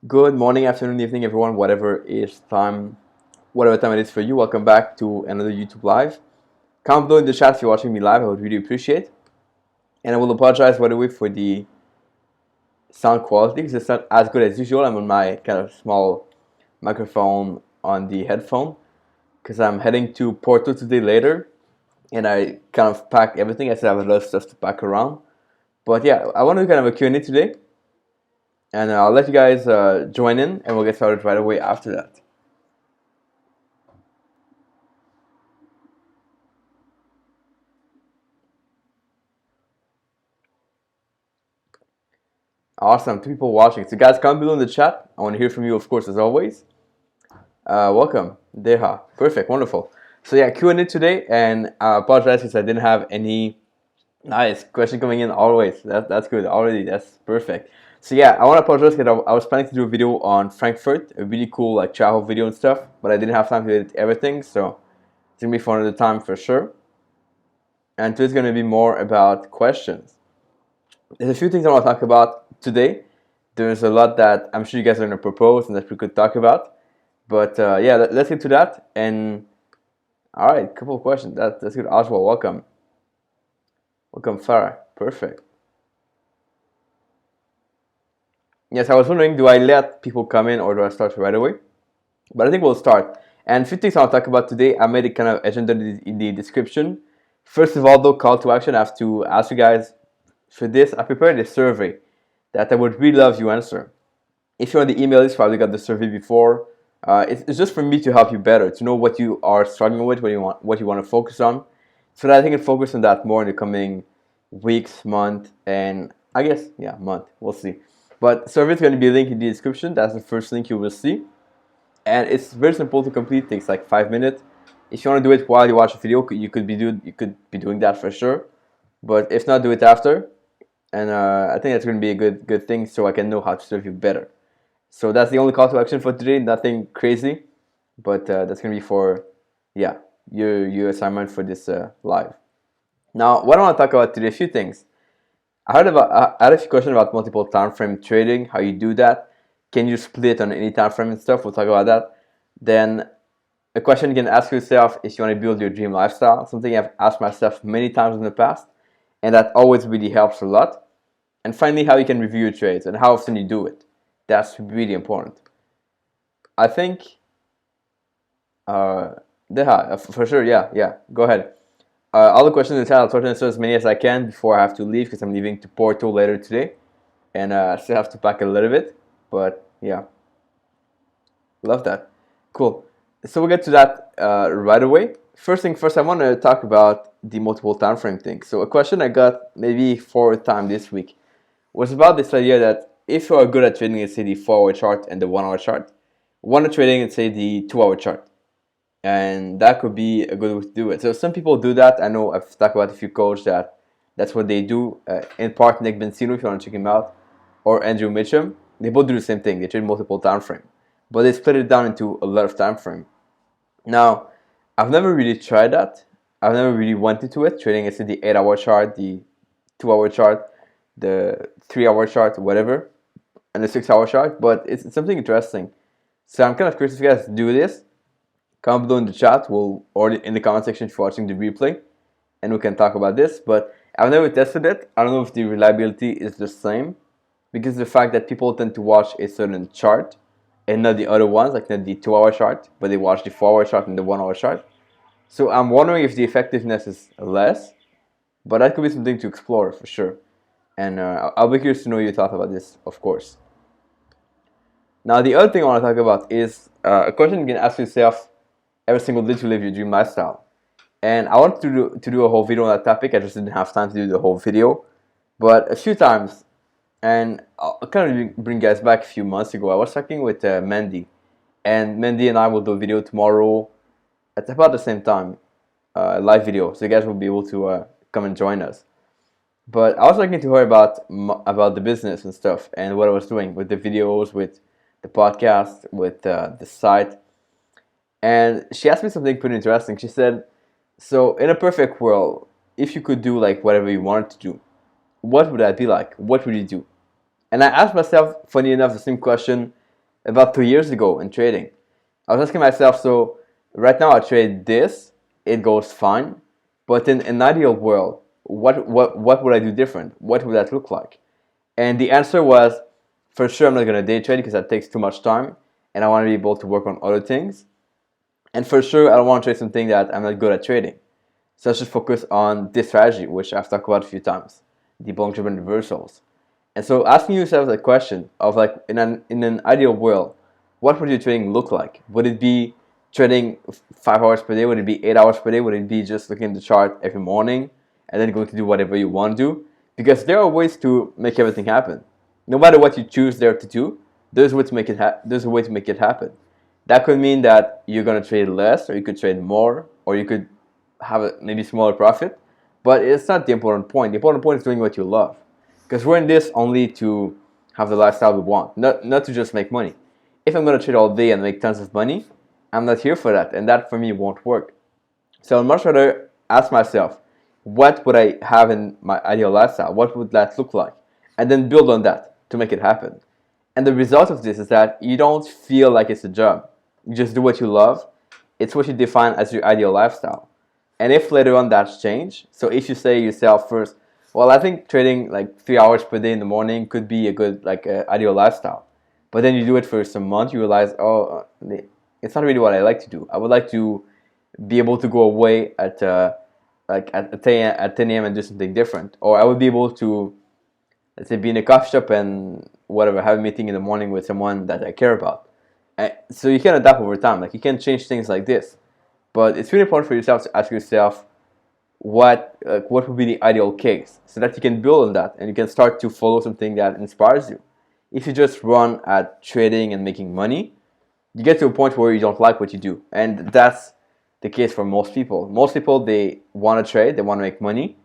Good morning, afternoon, evening, everyone, whatever time it is for you. Welcome back to another YouTube live. Comment below in the chat if you're watching me live. I would really appreciate. And I will apologize, by the way, for the sound quality because it's not as good as usual. I'm on my kind of small microphone on the headphone because I'm heading to Porto today later, and I kind of packed everything. I still have a lot of stuff to pack around. But yeah, I want to do kind of a Q&A today, and I'll let you guys join in, and we'll get started right away after that. Awesome, two people watching. So guys, comment below in the chat. I want to hear from you, of course, as always. Welcome, Deha. Perfect, wonderful. So yeah, Q&A today, and I apologize because I didn't have any nice question coming in always. That's good already. That's perfect. So yeah, I want to apologize because I was planning to do a video on Frankfurt, a really cool like travel video and stuff, but I didn't have time to edit everything, so it's gonna be for another time for sure. And today's gonna be more about questions. There's a few things I want to talk about today. There's a lot that I'm sure you guys are going to propose and that we could talk about. But yeah, let's get to that. And all right, couple of questions. That's good. Oswald, welcome. Welcome, Farah. Perfect. Yes, I was wondering, do I let people come in or do I start right away? But I think we'll start. And a few things I'll talk about today. I made a kind of agenda in the description. First of all, though, call to action. I have to ask you guys for this. I prepared a survey that I would really love you answer. If you're on the email list, probably got the survey before. It's just for me to help you better, to know what you are struggling with, what you want to focus on, so that I can focus on that more in the coming weeks, month, and I guess month. We'll see. But survey is going to be linked in the description. That's the first link you will see, and it's very simple to complete. It takes like 5 minutes. If you want to do it while you watch a video, you could be doing that for sure. But if not, do it after. And I think that's going to be a good thing, so I can know how to serve you better. So that's the only call to action for today. Nothing crazy, but that's going to be for your assignment for this live. Now, what I want to talk about today, a few things. I had a few questions about multiple time frame trading, how you do that. Can you split on any time frame and stuff? We'll talk about that. Then a question you can ask yourself is you want to build your dream lifestyle. Something I've asked myself many times in the past, and that always really helps a lot. And finally, how you can review your trades and how often you do it. That's really important. I think, for sure, yeah. Go ahead. All the questions in the chat, I'll try to answer as many as I can before I have to leave because I'm leaving to Porto later today, and I still have to pack a little bit. But yeah, love that. Cool. So we'll get to that right away. First thing first, I want to talk about the multiple time frame thing. So a question I got maybe 4th time this week was about this idea that if you are good at trading, let's say the 4-hour chart and the 1-hour chart, one trading, let's say the 2-hour chart, and that could be a good way to do it. So some people do that. I know I've talked about a few coaches that's what they do. In part, Nick Benzino, if you want to check him out, or Andrew Mitchum, they both do the same thing. They trade multiple time frame, but they split it down into a lot of time frame. Now, I've never really tried that. I've never really went into it, trading, let's say the 8-hour chart, the 2-hour chart, the 3-hour chart, whatever, and the 6-hour chart, but it's something interesting. So I'm kind of curious if you guys do this. Comment below in the chat, or in the comment section if you're watching the replay, and we can talk about this. But I've never tested it. I don't know if the reliability is the same, because of the fact that people tend to watch a certain chart and not the other ones, like not the 2-hour chart, but they watch the 4-hour chart and the 1-hour chart. So I'm wondering if the effectiveness is less, but that could be something to explore for sure. And I'll be curious to know your thoughts about this, of course. Now, the other thing I want to talk about is a question you can ask yourself every single day to live your dream lifestyle. And I wanted to do a whole video on that topic. I just didn't have time to do the whole video. But a few times, and I'll kind of bring guys back a few months ago, I was talking with Mandy. And Mandy and I will do a video tomorrow at about the same time, a live video. So you guys will be able to come and join us. But I was talking to her about the business and stuff and what I was doing with the videos, with the podcast, with the site. And she asked me something pretty interesting. She said, so in a perfect world, if you could do like whatever you wanted to do, what would that be like? What would you do? And I asked myself, funny enough, the same question about 2 years ago in trading. I was asking myself, so right now I trade this, it goes fine, but in an ideal world, what would I do different? What would that look like? And the answer was, for sure I'm not going to day trade because that takes too much time, and I want to be able to work on other things. And for sure I don't want to trade something that I'm not good at trading. So let's just focus on this strategy, which I've talked about a few times, the long-term reversals. And so asking yourself the question of like, in an ideal world, what would your trading look like? Would it be trading 5 hours per day? Would it be 8 hours per day? Would it be just looking at the chart every morning and then going to do whatever you want to do? Because there are ways to make everything happen. No matter what you choose there to do, there's a way to make it there's a way to make it happen. That could mean that you're gonna trade less, or you could trade more, or you could have a maybe smaller profit. But it's not the important point. The important point is doing what you love. Because we're in this only to have the lifestyle we want, not to just make money. If I'm going to trade all day and make tons of money, I'm not here for that, and that for me won't work. So I'd much rather ask myself, what would I have in my ideal lifestyle? What would that look like? And then build on that to make it happen. And the result of this is that you don't feel like it's a job. You just do what you love. It's what you define as your ideal lifestyle. And if later on that's changed, so if you say yourself first, well, I think trading like 3 hours per day in the morning could be a good, like, ideal lifestyle. But then you do it for some months, you realize, oh, it's not really what I like to do. I would like to be able to go away at like at 10 a.m. and do something different. Or I would be able to, let's say, be in a coffee shop and whatever, have a meeting in the morning with someone that I care about. So you can adapt over time. Like, you can change things like this. But it's really important for yourself to ask yourself, what would be the ideal case, so that you can build on that and you can start to follow something that inspires you. If you just run at trading and making money, you get to a point where you don't like what you do, and that's the case for most people. Most people, they want to trade, they want to make money,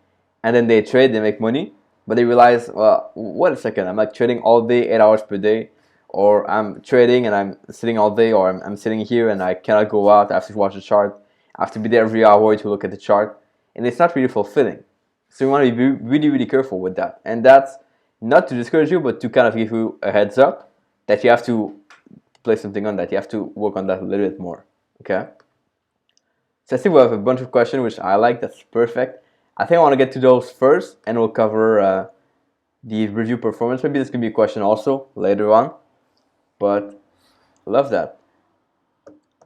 and then they trade, they make money, but they realize, well, wait a second, I'm like trading all day, 8 hours per day, or I'm trading and I'm sitting all day, or I'm sitting here and I cannot go out, I have to watch the chart, I have to be there every hour to look at the chart, and it's not really fulfilling. So you want to be really, really careful with that. And that's not to discourage you, but to kind of give you a heads up that you have to play something on that. You have to work on that a little bit more. Okay? So I see we have a bunch of questions, which I like. That's perfect. I think I want to get to those first, and we'll cover the review performance. Maybe this could be a question also later on. But I love that.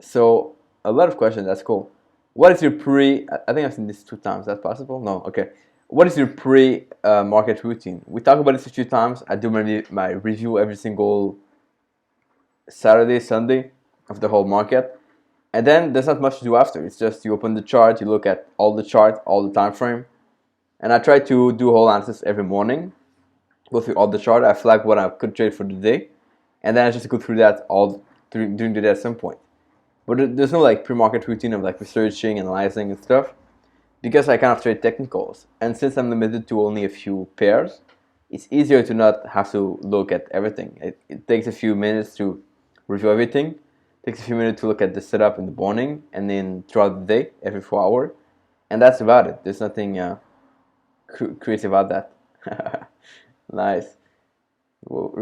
So a lot of questions. That's cool. What is your I think I've seen this 2 times. That's possible? No? Okay. What is your market routine? We talk about this a few times. I do my review every single Saturday, Sunday of the whole market. And then there's not much to do after. It's just you open the chart, you look at all the chart, all the time frame. And I try to do whole analysis every morning. Go through all the chart. I flag what I could trade for the day. And then I just go through that during the day at some point. But there's no like pre-market routine of like researching, analyzing and stuff, because I kind of trade technicals. And since I'm limited to only a few pairs, it's easier to not have to look at everything. It takes a few minutes to review everything. It takes a few minutes to look at the setup in the morning, and then throughout the day, every 4 hours. And that's about it. There's nothing crazy about that. Nice. Well,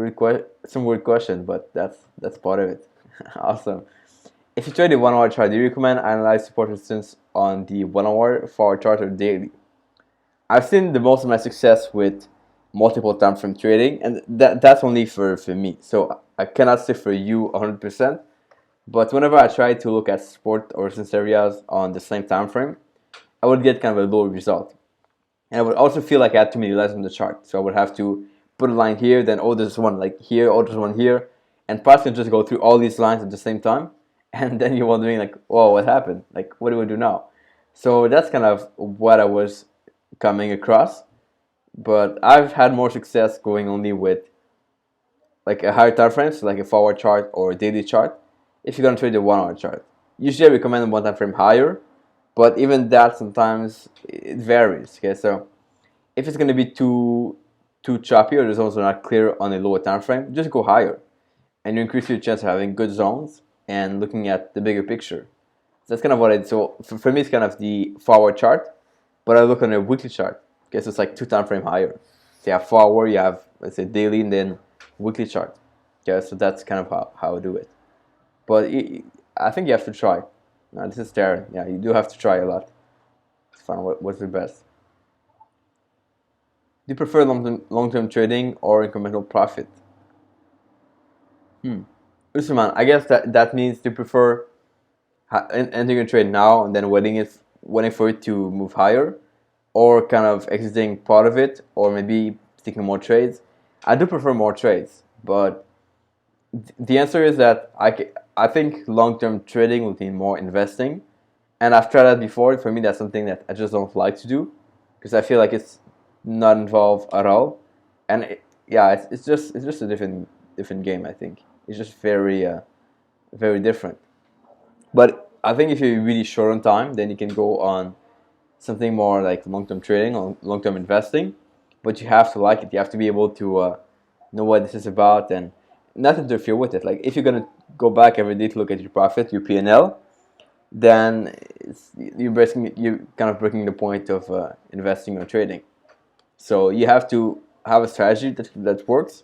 some weird question, but that's part of it. Awesome. If you trade the 1 hour chart, do you recommend analyze support resistance on the 1 hour, 4 hour chart, or daily? I've seen the most of my success with multiple time frame trading, and that's only for me. So I cannot say for you 100%, but whenever I try to look at support or resistance areas on the same time frame, I would get kind of a lower result. And I would also feel like I had too many lines on the chart. So I would have to put a line here, then oh, there's one like here, oh, there's one here, and price can just go through all these lines at the same time. And then you're wondering like, whoa, what happened? Like, what do we do now? So that's kind of what I was coming across. But I've had more success going only with like a higher time frame, so like a 4 hour chart or a daily chart, if you're gonna trade a 1 hour chart. Usually I recommend one time frame higher, but even that sometimes it varies. Okay, so if it's gonna be too choppy or the zones are not clear on a lower time frame, just go higher, and you increase your chance of having good zones and looking at the bigger picture. So that's kind of what I do. So for me, it's kind of the 4 hour chart, but I look on a weekly chart. Okay, so it's like 2 time frame higher. So you have 4 hour, you have, let's say, daily, and then weekly chart. Okay, so that's kind of how I do it. But I think you have to try. Now, this is Darren. Yeah, you do have to try a lot to find what's the best. Do you prefer long-term trading or incremental profit? Usman, I guess that means you prefer entering a trade now and then waiting for it to move higher, or kind of exiting part of it, or maybe taking more trades. I do prefer more trades, but the answer is that I think long-term trading would mean more investing, and I've tried that before. For me, that's something that I just don't like to do because I feel like it's not involved at all, and yeah, it's just a different game. I think it's just very different. But I think if you're really short on time, then you can go on something more like long-term trading or long-term investing. But you have to like it. You have to be able to know what this is about and not interfere with it. Like if you're gonna go back every day to look at your profit, your P&L, then you're kind of breaking the point of investing or trading. So you have to have a strategy that works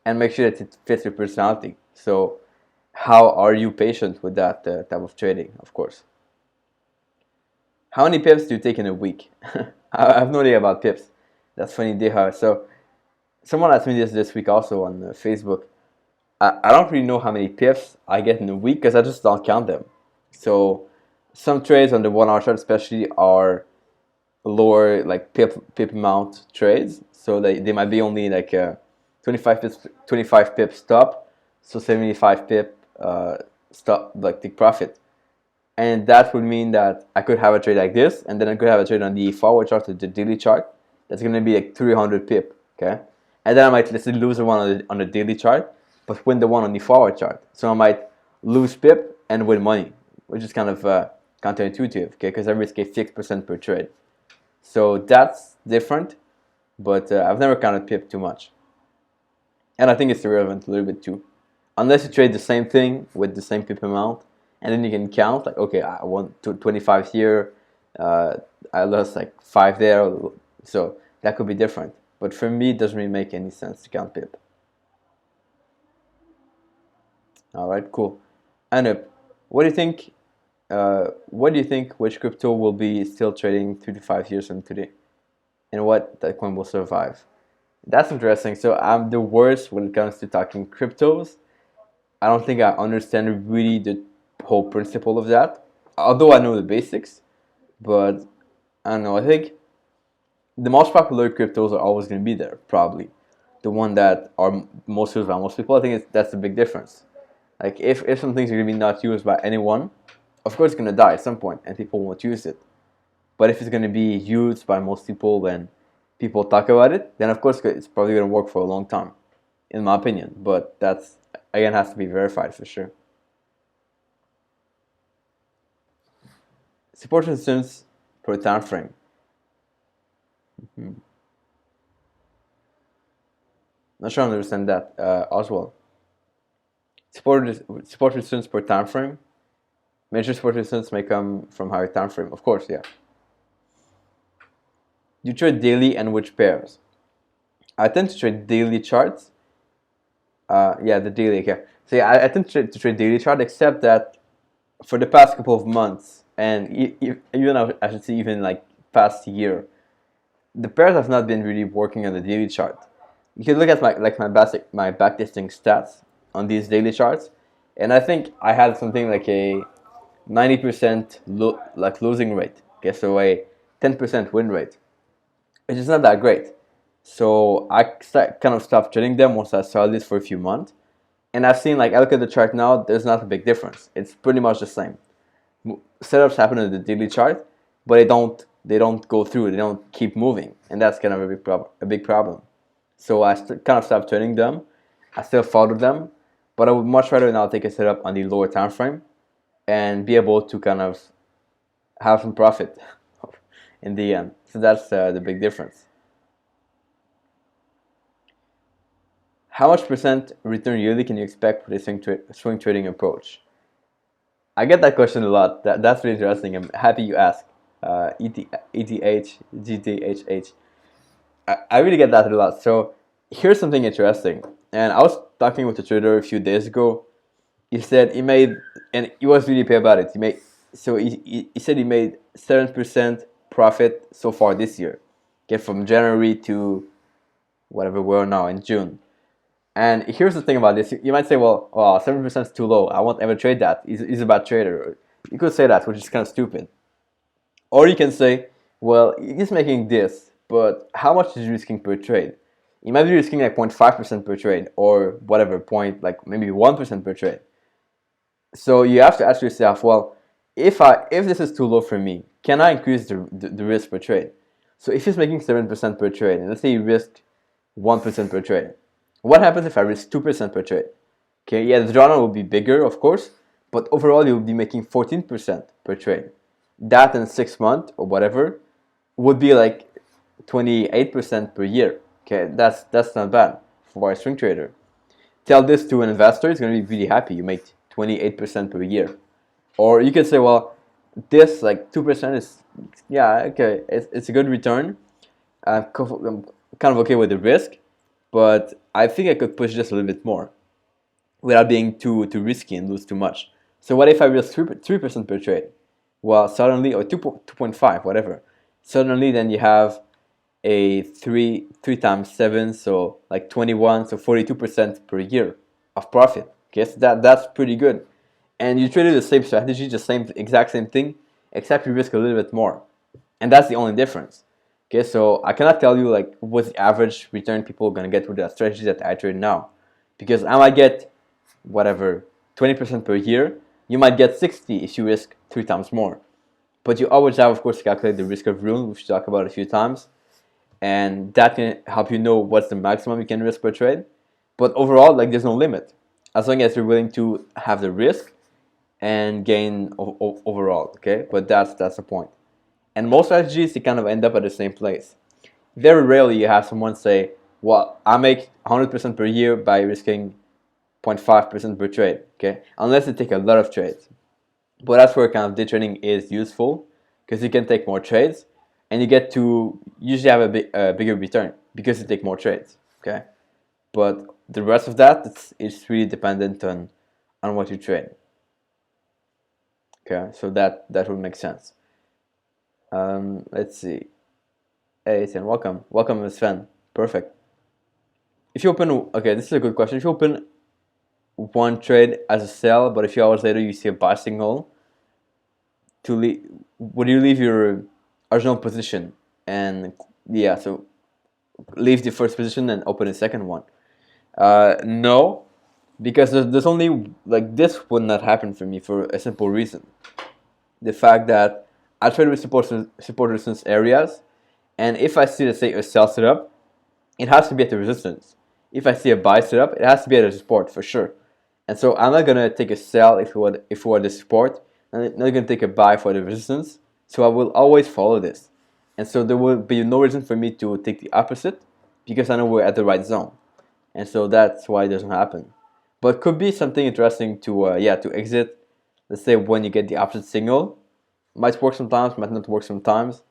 and make sure that it fits your personality. So how are you patient with that type of trading, of course? How many pips do you take in a week? I have no idea about pips. That's funny, Deha. So someone asked me this week also on Facebook. I don't really know how many pips I get in a week because I just don't count them. So some trades on the 1 hour chart especially are lower like pip amount trades. So they might be only like 25 pips stop. So 75 pip stop like take profit. And that would mean that I could have a trade like this, and then I could have a trade on the forward chart or the daily chart. That's going to be like 300 pip, okay? And then I might, let's say, lose the one on the daily chart, but win the one on the forward chart. So I might lose pip and win money, which is kind of counterintuitive, okay? Because I risk a fixed percent per trade. So that's different, but I've never counted pip too much. And I think it's irrelevant a little bit too. Unless you trade the same thing with the same pip amount, and then you can count like, okay, I won 25 here, I lost like 5 there, so that could be different. But for me, it doesn't really make any sense to count pip. All right, cool. Anup, what do you think? What do you think? Which crypto will be still trading 3 to 5 years from today, and what that coin will survive? That's interesting. So I'm the worst when it comes to talking cryptos. I don't think I understand really the whole principle of that, although I know the basics. But I don't know. I think the most popular cryptos are always going to be there, probably. The one that are most used by most people. I think that's the big difference. Like if some things are going to be not used by anyone, of course it's going to die at some point, and people won't use it. But if it's going to be used by most people and people talk about it, then of course it's probably going to work for a long time, in my opinion. But that's, again, has to be verified for sure. Support resistance per time frame. Not sure I understand that, Oswald. Support resistance per time frame. Major support resistance may come from higher time frame. Of course, yeah. You trade daily and which pairs? I tend to trade daily charts. Yeah, the daily. Okay. So yeah, I tend to trade daily chart, except that for the past couple of months, and even I should say even like past year, the pairs have not been really working on the daily chart. You can look at my backtesting stats on these daily charts, and I think I had something like a 90% losing rate. Okay, so a 10% win rate, which is not that great. So I kind of stopped trading them once I saw this for a few months, and I've seen, like, I look at the chart now. There's not a big difference. It's pretty much the same. Setups happen in the daily chart, but they don't go through. They don't keep moving, and that's kind of a big problem. So I kind of stopped trading them. I still follow them, but I would much rather now take a setup on the lower time frame and be able to kind of have some profit in the end. So that's the big difference. How much percent return yearly can you expect for the swing trading approach? I get that question a lot. That's really interesting. I'm happy you asked. ETH, GTHH. I really get that a lot. So here's something interesting. And I was talking with a trader a few days ago. He said he made, and he was really happy about it. He said he made 7% profit so far this year, okay, from January to whatever we're now in June. And here's the thing about this: you might say, well, 7% is too low. I won't ever trade that. He's a bad trader. You could say that, which is kind of stupid. Or you can say, well, he's making this, but how much is he risking per trade? He might be risking like 0.5% per trade, or whatever point, like maybe 1% per trade. So you have to ask yourself, well, if this is too low for me, can I increase the risk per trade? So if he's making 7% per trade, and let's say he risked 1% per trade, what happens if I risk 2% per trade? Okay, yeah, the drawdown will be bigger, of course, but overall you'll be making 14% per trade. That in 6 months or whatever would be like 28% per year. Okay, that's not bad for a swing trader. Tell this to an investor, he's going to be really happy. You make 28% per year. Or you could say, well, this like 2% is, yeah, okay, it's a good return. I'm kind of okay with the risk, but I think I could push just a little bit more without being too risky and lose too much. So what if I risk 3% per trade? Well, suddenly, or 2.5, whatever. Suddenly, then you have a 3 times 7, so like 21, so 42% per year of profit. Okay, so that's pretty good. And you traded the same strategy, the exact same thing, except you risk a little bit more. And that's the only difference. Okay, so I cannot tell you like what's the average return people are gonna get with the strategy that I trade now, because I might get whatever 20% per year. You might get 60 if you risk 3 times more. But you always have, of course, to calculate the risk of ruin, which we talked about a few times, and that can help you know what's the maximum you can risk per trade. But overall, like there's no limit as long as you're willing to have the risk and gain overall. Okay, but that's the point. And most strategies, they kind of end up at the same place. Very rarely you have someone say, well, I make 100% per year by risking 0.5% per trade, okay? Unless you take a lot of trades. But that's where kind of day trading is useful, because you can take more trades and you get to usually have a bigger return because you take more trades, okay? But the rest of that, it's really dependent on what you trade. Okay, so that would make sense. Let's see. Hey, Etienne, welcome, Sven. Perfect. If you open, okay, this is a good question. If you open one trade as a sell, but a few hours later you see a buy signal, would you leave your original position? And yeah, so leave the first position and open the second one. No, because there's only, like, this would not happen for me for a simple reason. The fact that I trade with support resistance areas, and if I see, let's say, a sell setup, it has to be at the resistance. If I see a buy setup, it has to be at a support for sure. And so I'm not gonna take a sell if it were the support, and I'm not gonna take a buy for the resistance. So I will always follow this. And so there will be no reason for me to take the opposite, because I know we're at the right zone. And so that's why it doesn't happen. But could be something interesting to exit. Let's say when you get the opposite signal, might work sometimes, might not work sometimes.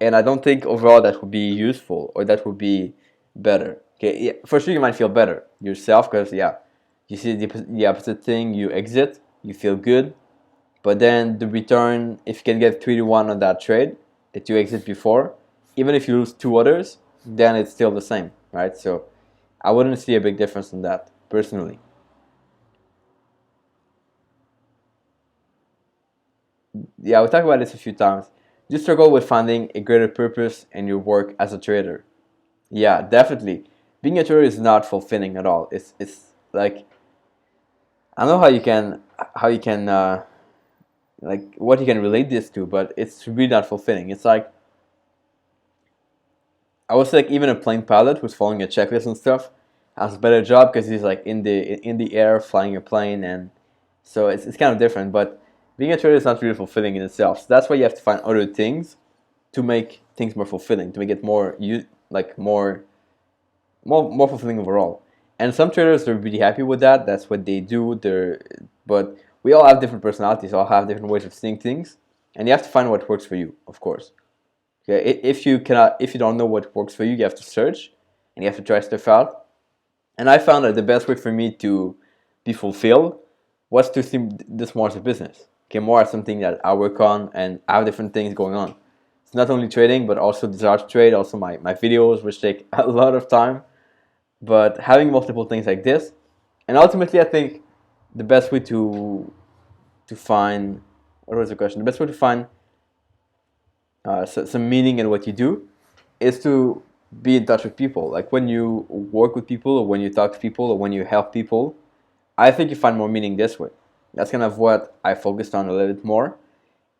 And I don't think overall that would be useful or that would be better. Okay, yeah, for sure you might feel better yourself because you see the opposite thing, you exit, you feel good, but then the return, if you can get 3-1 on that trade that you exit before, even if you lose 2 others, then it's still the same, right? So I wouldn't see a big difference in that personally. Yeah, we talked about this a few times. You struggle with finding a greater purpose in your work as a trader. Yeah, definitely. Being a trader is not fulfilling at all. It's like, I don't know how you can like what you can relate this to, but it's really not fulfilling. It's like, I would say, like, even a plane pilot who's following a checklist and stuff has a better job because he's like in the air flying a plane, and so it's kind of different. But being a trader is not really fulfilling in itself. So that's why you have to find other things to make things more fulfilling, to make it more more fulfilling overall. And some traders are really happy with that. That's what they do. But we all have different personalities. All have different ways of seeing things, and you have to find what works for you, of course. Okay, if you don't know what works for you, you have to search and you have to try stuff out. And I found that the best way for me to be fulfilled was to see this more as a business. Okay, more as something that I work on and I have different things going on. It's not only trading, but also desire to trade, also my videos, which take a lot of time. But having multiple things like this, and ultimately I think the best way to find, what was the question? The best way to find some meaning in what you do is to be in touch with people. Like when you work with people, or when you talk to people, or when you help people, I think you find more meaning this way. That's kind of what I focused on a little bit more.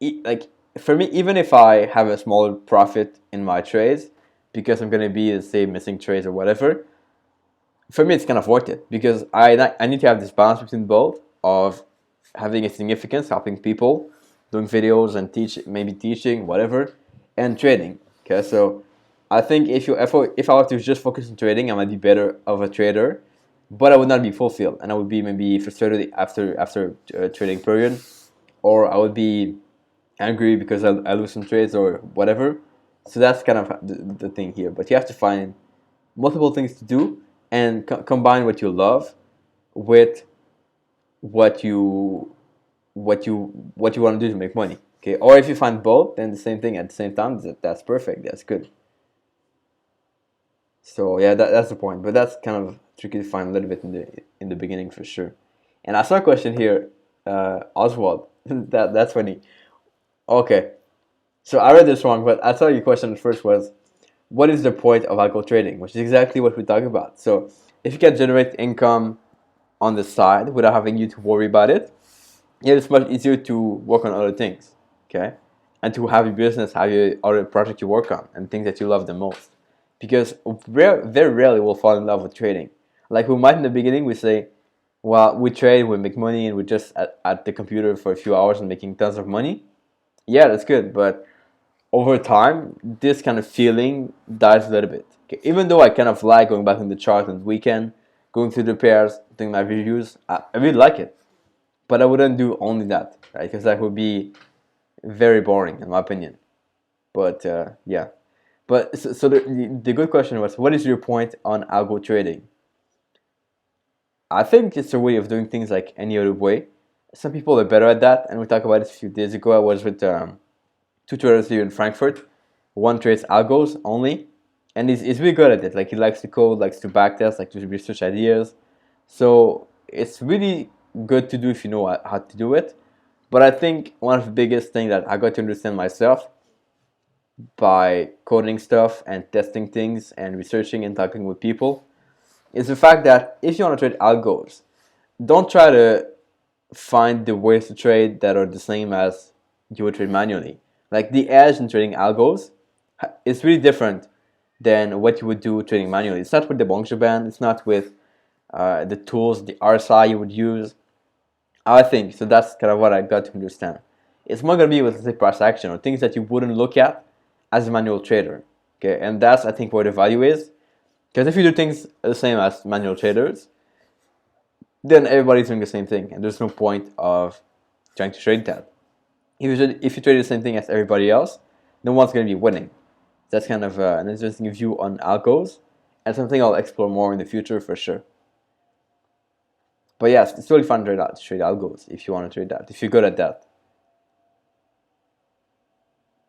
Like for me, even if I have a smaller profit in my trades, because I'm gonna be, say, missing trades or whatever, for me it's kind of worth it, because I need to have this balance between both of having a significance, helping people, doing videos and maybe teaching, whatever, and trading. Okay, so I think if I were to just focus on trading, I might be better of a trader, but I would not be fulfilled, and I would be maybe frustrated after a trading period, or I would be angry because I lose some trades or whatever. So that's kind of the thing here. But you have to find multiple things to do and combine what you love with what you want to do to make money. Okay, or if you find both, then the same thing at the same time, that's perfect. That's good. So yeah, that's the point. But that's kind of tricky to find a little bit in the beginning for sure. And I saw a question here, Oswald. That's funny. Okay, so I read this wrong, but I saw your question first was, what is the point of algo trading? Which is exactly what we talk about. So if you can generate income on the side without having you to worry about it, yeah, it's much easier to work on other things, okay? And to have your business, have your other project you work on, and things that you love the most. Because very rarely we'll fall in love with trading. Like we might in the beginning, we say, well, we trade, we make money, and we're just at the computer for a few hours and making tons of money. Yeah, that's good, but over time, this kind of feeling dies a little bit. Okay? Even though I kind of like going back in the chart on the weekend, going through the pairs, doing my reviews, I really like it. But I wouldn't do only that, right? Because that would be very boring, in my opinion. But yeah. But so the good question was, what is your point on algo trading? I think it's a way of doing things like any other way. Some people are better at that, and we talked about it a few days ago. I was with two traders here in Frankfurt. One trades algos only, and he's really good at it. Like he likes to code, likes to backtest, likes to research ideas. So it's really good to do if you know how to do it. But I think one of the biggest things that I got to understand myself by coding stuff and testing things and researching and talking with people is the fact that if you want to trade algos, don't try to find the ways to trade that are the same as you would trade manually. Like the edge in trading algos is really different than what you would do trading manually. It's not with the Bongsha band, it's not with the tools, the RSI you would use. I think, so that's kind of what I got to understand. It's more going to be with, let's say, price action or things that you wouldn't look at as a manual trader. Okay, and that's, I think, where the value is. Because if you do things the same as manual traders, then everybody's doing the same thing, and there's no point of trying to trade that. If you trade the same thing as everybody else, no one's going to be winning. That's kind of an interesting view on algos, and something I'll explore more in the future for sure. But yes, it's really fun to trade algos if you want to trade that, if you're good at that.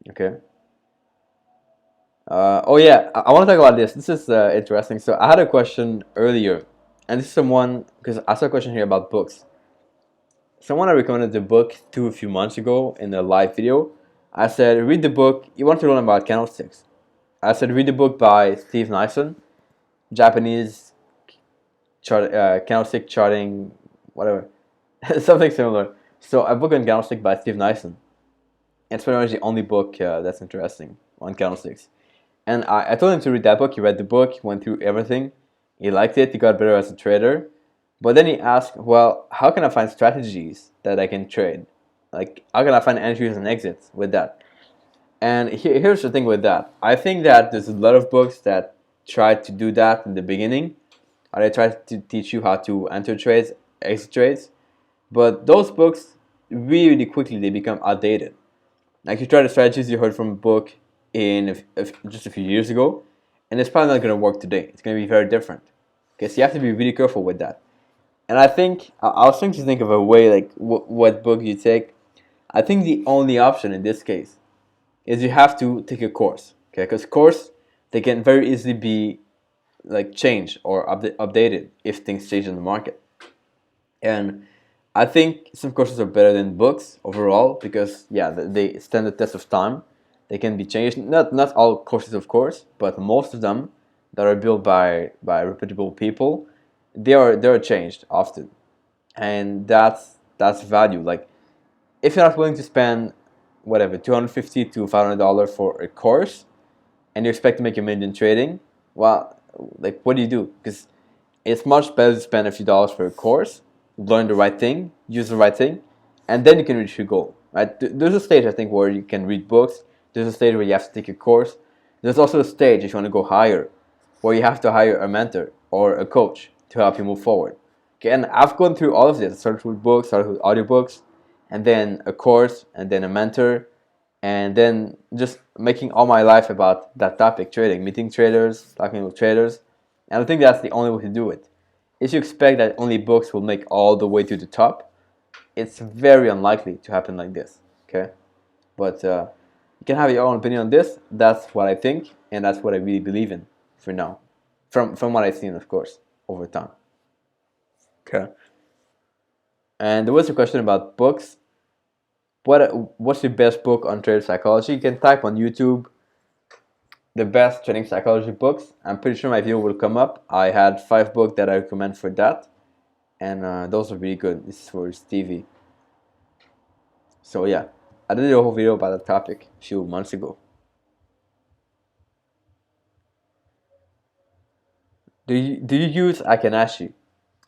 Okay. Oh yeah, I want to talk about this. This is interesting. So I had a question earlier, and this is someone, because I saw a question here about books. Someone I recommended the book to a few months ago in a live video. I said, read the book. You want to learn about candlesticks. I said, read the book by Steve Nyson, Japanese candlestick charting, whatever, something similar. So a book on candlestick by Steve Nyson. It's pretty much the only book that's interesting on candlesticks. And I told him to read that book. He read the book, he went through everything. He liked it, he got better as a trader. But then he asked, well, how can I find strategies that I can trade? Like, how can I find entries and exits with that? And here's the thing with that. I think that there's a lot of books that try to do that in the beginning. Or they try to teach you how to enter trades, exit trades. But those books, really quickly, they become outdated. Like, you try the strategies you heard from a book in just a few years ago, and it's probably not going to work today. It's going to be very different. Okay, so you have to be really careful with that. And I think I was trying to think of a way like what book you take. I think the only option in this case is you have to take a course. Okay, because course they can very easily be like changed or updated if things change in the market. And I think some courses are better than books overall because yeah, they stand the test of time. They can be changed. Not all courses, of course, but most of them that are built by reputable people, they are changed often, and that's value. Like if you're not willing to spend whatever $250 to $500 for a course, and you expect to make a million trading, well, like what do you do? Because it's much better to spend a few dollars for a course, learn the right thing, use the right thing, and then you can reach your goal. Right? There's a stage I think where you can read books. There's a stage where you have to take a course. There's also a stage if you want to go higher, where you have to hire a mentor or a coach to help you move forward. Okay, and I've gone through all of this. I started with books, started with audiobooks, and then a course, and then a mentor, and then just making all my life about that topic, trading, meeting traders, talking with traders. And I think that's the only way to do it. If you expect that only books will make all the way to the top, it's very unlikely to happen like this. Okay, but you can have your own opinion on this. That's what I think, and that's what I really believe in for now, from what I've seen, of course, over time. Okay. And there was a question about books. What's the best book on trader psychology? You can type on YouTube the best trading psychology books. I'm pretty sure my video will come up. I had 5 books that I recommend for that, and those are really good. This is for Stevie. So yeah, I did a whole video about that topic a few months ago. Do you use Akanashi?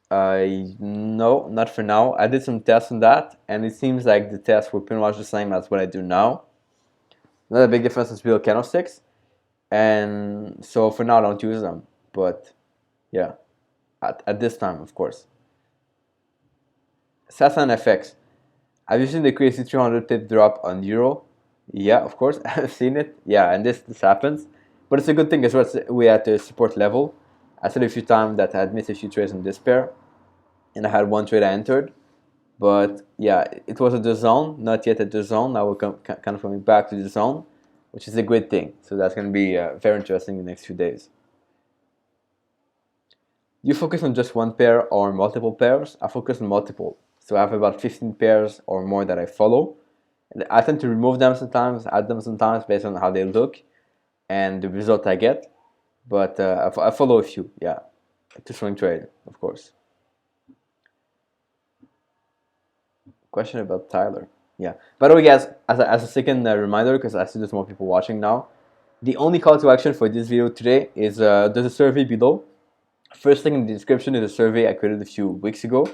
No, not for now. I did some tests on that, and it seems like the tests were pretty much the same as what I do now. Not a big difference is real candlesticks, and so for now I don't use them. But yeah, at this time, of course. Sasan FX. Have you seen the crazy 300 pip drop on Euro? Yeah, of course, I've seen it. Yeah, and this happens, but it's a good thing as well. We at the support level. I said a few times that I had missed a few trades in this pair, and I had one trade I entered. But yeah, it was at the zone, not yet at the zone. Now we're kind of coming back to the zone, which is a great thing. So that's going to be very interesting in the next few days. You focus on just one pair or multiple pairs? I focus on multiple. So I have about 15 pairs or more that I follow. I tend to remove them sometimes, add them sometimes based on how they look and the result I get. But I follow a few, yeah, to swing trade, of course. Question about Tyler. Yeah. By the way, guys, as a second reminder, because I see there's more people watching now, the only call to action for this video today is there's a survey below. First link in the description is a survey I created a few weeks ago.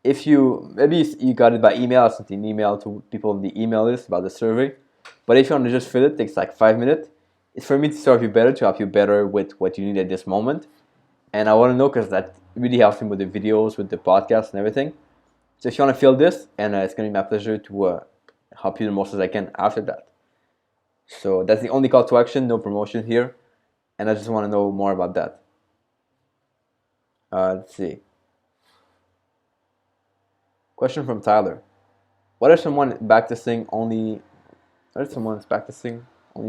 If maybe you got it by email, I sent an email to people on the email list about the survey. But if you want to just fill it takes like 5 minutes. It's for me to serve you better, to help you better with what you need at this moment. And I want to know because that really helps me with the videos, with the podcast and everything. So if you want to fill this, and it's going to be my pleasure to help you the most as I can after that. So that's the only call to action, no promotion here. And I just want to know more about that. Let's see. Question from Tyler. What if someone's backtesting only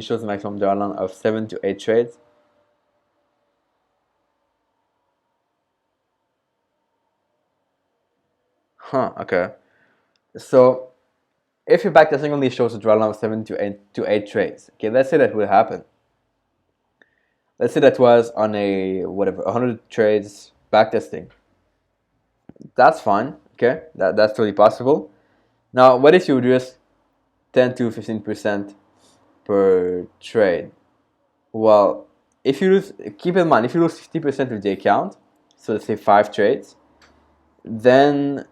shows a maximum drawdown of 7 to 8 trades? Okay. So if your backtesting only shows a drawdown of 7 to 8 trades, okay, let's say that will happen. Let's say that was on a 100 trades backtesting. That's fine. Okay, that's totally possible. Now, what if you risk 10 to 15% per trade? Well, if you lose, keep in mind, if you lose 50% of the account, so let's say 5 trades, then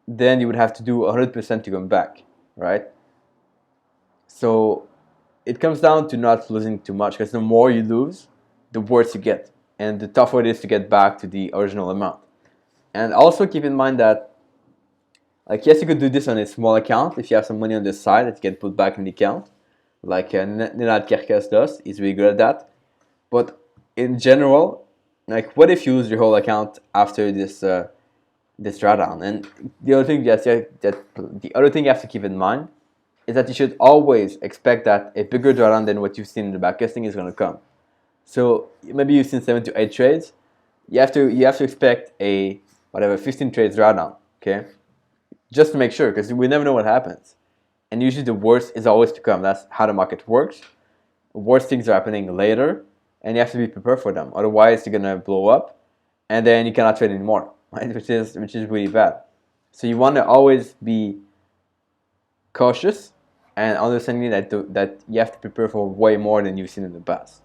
you would have to do 100% to come back, right? So it comes down to not losing too much, because the more you lose, the worse you get, and the tougher it is to get back to the original amount. And also keep in mind that, like, yes, you could do this on a small account if you have some money on the side that you can put back in the account, like Nenad Kerkes does. He's really good at that. But in general, Like, what if you lose your whole account after this drawdown? And the other thing the other thing you have to keep in mind is that you should always expect that a bigger drawdown than what you've seen in the backtesting is going to come. So maybe you've seen 7 to 8 trades. You have to expect a whatever 15 trades drawdown. Okay, just to make sure, because we never know what happens. And usually the worst is always to come. That's how the market works. Worst things are happening later, and you have to be prepared for them. Otherwise, you're gonna blow up, and then you cannot trade anymore, right? Which is really bad. So you want to always be cautious and understanding that you have to prepare for way more than you've seen in the past.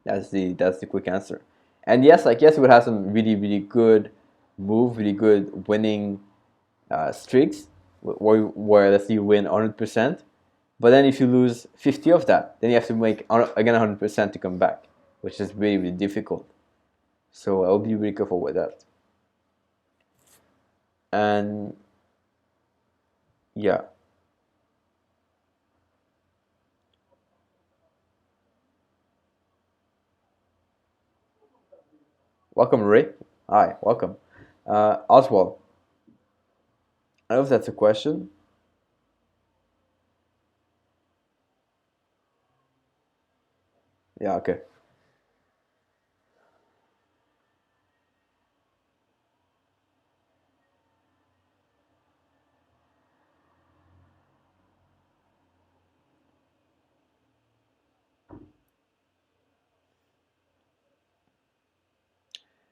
That's the quick answer. And yes, I guess we would have some really good move, really good winning streaks where let's say you win 100%, but then if you lose 50 of that, then you have to make again 100% to come back, which is really difficult. So I'll be really careful with that. And yeah. Welcome, Ray. Hi, welcome. Oswald, I don't know if that's a question. Yeah, okay.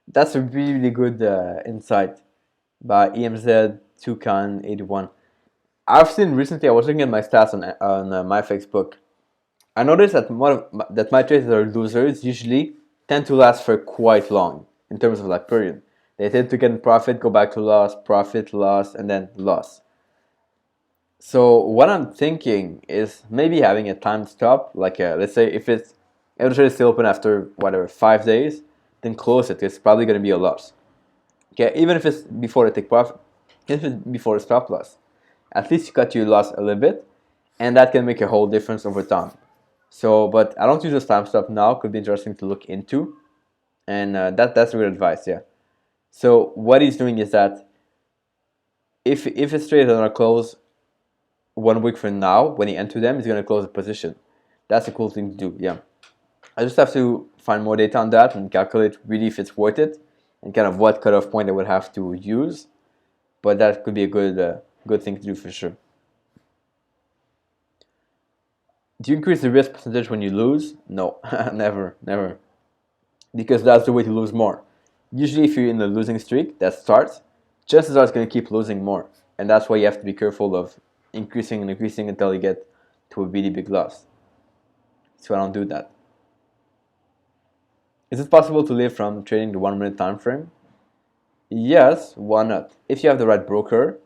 That's a really good insight by EMZ Toucan 81. I've seen recently, I was looking at my stats on my Facebook. I noticed that that my trades that are losers usually tend to last for quite long in terms of that period. They tend to get in profit, go back to loss, profit, loss, and then loss. So what I'm thinking is maybe having a time stop, like let's say if the trade is still open after whatever 5 days, then close it. It's probably going to be a loss. Okay, even if it's before the take profit, if it's before the stop loss, at least you cut your loss a little bit, and that can make a whole difference over time. So, but I don't use this time stop now. Could be interesting to look into, and that's good advice. Yeah. So what he's doing is that if it's trade on a close 1 week from now, when he enter them, he's gonna close the position. That's a cool thing to do. Yeah. I just have to find more data on that and calculate really if it's worth it and kind of what cutoff point I would have to use. But that could be a good thing to do for sure. Do you increase the risk percentage when you lose? No, never. Because that's the way to lose more. Usually if you're in a losing streak that starts, chances are it's going to keep losing more. And that's why you have to be careful of increasing and increasing until you get to a really big loss. So I don't do that. Is it possible to live from trading the 1 minute time frame? Yes, why not? If you have the right broker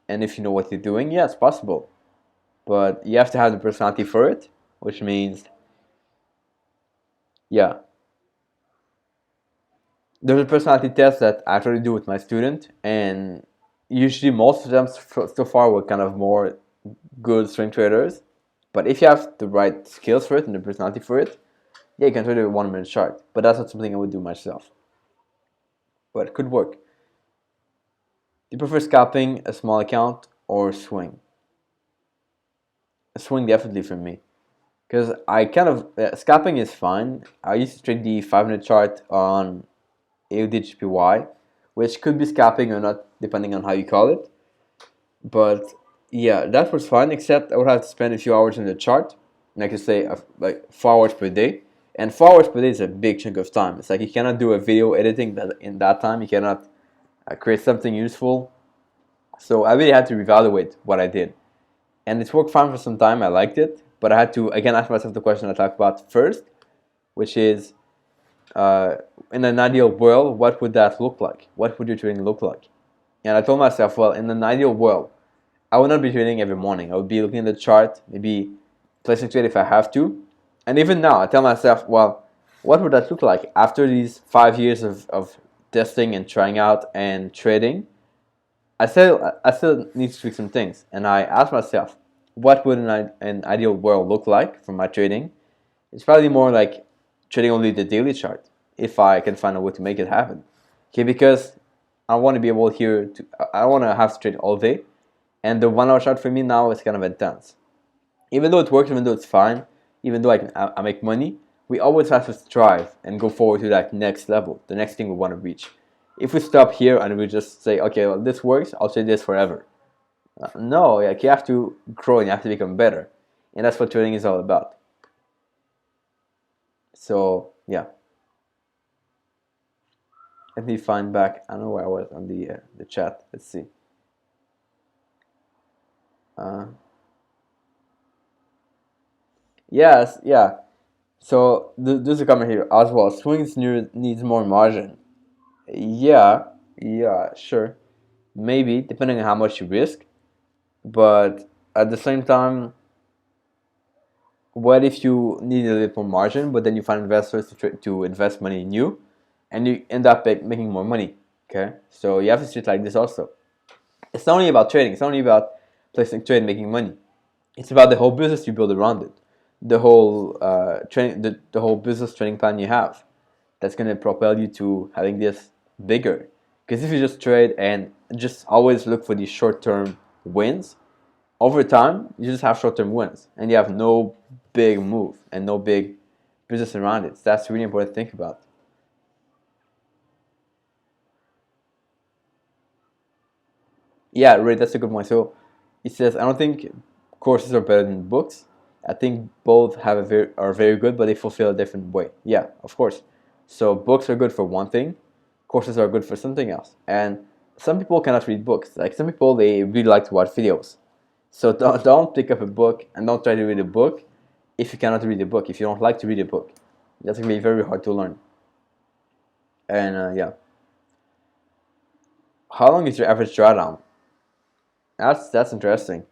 and if you know what you're doing, yeah, it's possible. But you have to have the personality for it, which means, yeah. There's a personality test that I try to do with my student, and usually most of them so far were kind of more good swing traders. But if you have the right skills for it and the personality for it, yeah, you can trade a 1 minute chart. But that's not something I would do myself. But it could work. Do you prefer scalping a small account or swing? A swing definitely for me. Because I kind of, scalping is fine. I used to trade the 5 minute chart on AUDHPY, which could be scalping or not, depending on how you call it. But yeah, that was fine, except I would have to spend a few hours in the chart, like I say, like 4 hours per day. And 4 hours per day is a big chunk of time. It's like you cannot do a video editing that in that time. You cannot create something useful. So I really had to reevaluate what I did. And it worked fine for some time. I liked it. But I had to, again, ask myself the question I talked about first, which is, in an ideal world, what would that look like? What would your trading look like? And I told myself, well, in an ideal world, I would not be trading every morning. I would be looking at the chart, maybe placing trade if I have to. And even now, I tell myself, well, what would that look like after these 5 years of testing and trying out and trading? I still need to tweak some things. And I asked myself, what would an ideal world look like for my trading? It's probably more like trading only the daily chart. if I can find a way to make it happen. Okay, because I want to be able here to, I don't want to have to trade all day, and the 1 hour chart for me now is kind of intense. Even though it works, even though it's fine, even though I make money, we always have to strive and go forward to that next level, the next thing we want to reach. If we stop here and we just say, okay, well, this works, I'll trade this forever. No, like you have to grow and you have to become better, and that's what trading is all about. So yeah, let me find back. I don't know where I was on the chat. Let's see. Uh, yes, yeah. So there's a comment here as well. Swings needs more margin. Yeah, yeah, sure. Maybe depending on how much you risk, but at the same time, what if you need a little more margin, but then you find investors to invest money in you, and you end up making more money? Okay, so you have to see it like this also. It's not only about trading. It's not only about placing trade and making money. It's about the whole business you build around it, the whole training, the whole business training plan you have. That's gonna propel you to having this bigger. Because if you just trade and just always look for these short-term wins, over time you just have short-term wins, and you have no big move and no big business around it. So that's really important to think about. Yeah, right. That's a good point. So he says, I don't think courses are better than books. I think both have are very good, but they fulfill a different way. Yeah, of course. So books are good for one thing, courses are good for something else. And some people cannot read books. Like some people, they really like to watch videos. So don't pick up a book and don't try to read a book if you cannot read a book. If you don't like to read a book, that's gonna be very hard to learn. And yeah, how long is your average drawdown? That's interesting.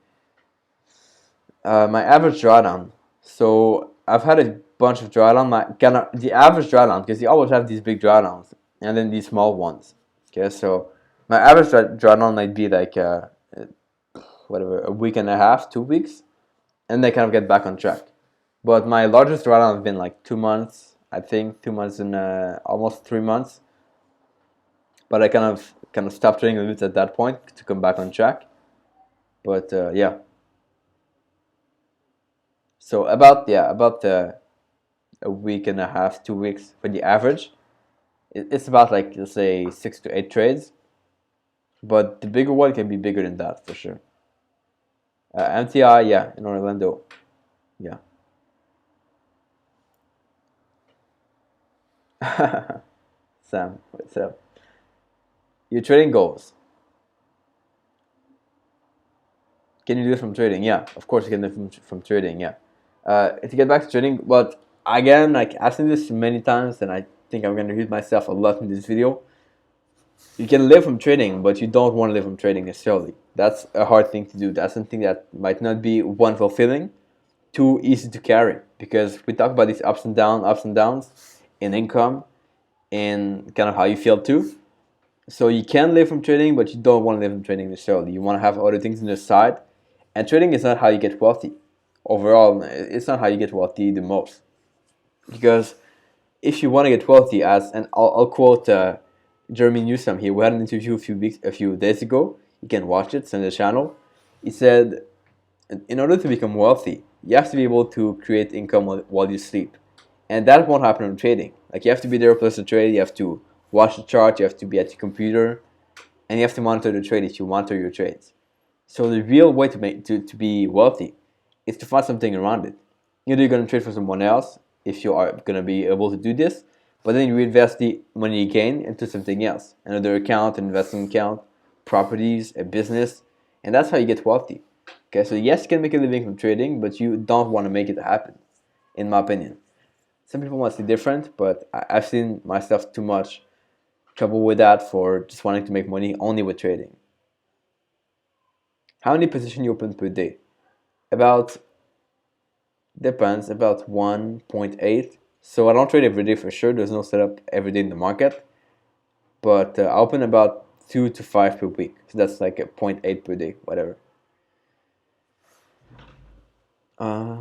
My average drawdown. So I've had a bunch of drawdown. My kind of the average drawdown, because you always have these big drawdowns and then these small ones. Okay, so my average drawdown might be like whatever, a week and a half, 2 weeks, and they kind of get back on track. But my largest drawdown has been like 2 months. I think 2 months and almost 3 months. But I kind of stopped trading a bit at that point to come back on track. But yeah. So about a week and a half, 2 weeks for the average. It's about like let's say 6 to 8 trades, but the bigger one can be bigger than that for sure. MTI, yeah, in Orlando, yeah. Sam, what's up? Your trading goals. Can you do it from trading? Yeah, of course you can do it from trading. Yeah. To get back to trading, but again, like I've seen this many times, and I think I'm gonna repeat myself a lot in this video. You can live from trading, but you don't want to live from trading necessarily. That's a hard thing to do. That's something that might not be one fulfilling, too easy to carry, because we talk about these ups and downs in income, in kind of how you feel too. So you can live from trading, but you don't want to live from trading necessarily. You want to have other things on the side, and trading is not how you get wealthy. Overall, it's not how you get wealthy the most, because if you want to get wealthy, as and I'll quote Jeremy Newsom here. We had an interview a few days ago. You can watch it. It's on the channel. He said, in order to become wealthy, you have to be able to create income while you sleep, and that won't happen in trading. Like you have to be there plus the trade. You have to watch the chart. You have to be at your computer, and you have to monitor the trade if you monitor your trades. So the real way to be wealthy is to find something around it. Either you're going to trade for someone else if you are going to be able to do this, but then you reinvest the money you gain into something else, another account, an investment account, properties, a business, and that's how you get wealthy. Okay, so yes, you can make a living from trading, but you don't want to make it happen, in my opinion. Some people must be different, but I've seen myself too much trouble with that for just wanting to make money only with trading. How many positions you open per day? About Depends, about 1.8. So I don't trade every day for sure. There's no setup every day in the market, but I open about 2 to 5 per week. So that's like a zero point 0.8 per day, whatever. Uh,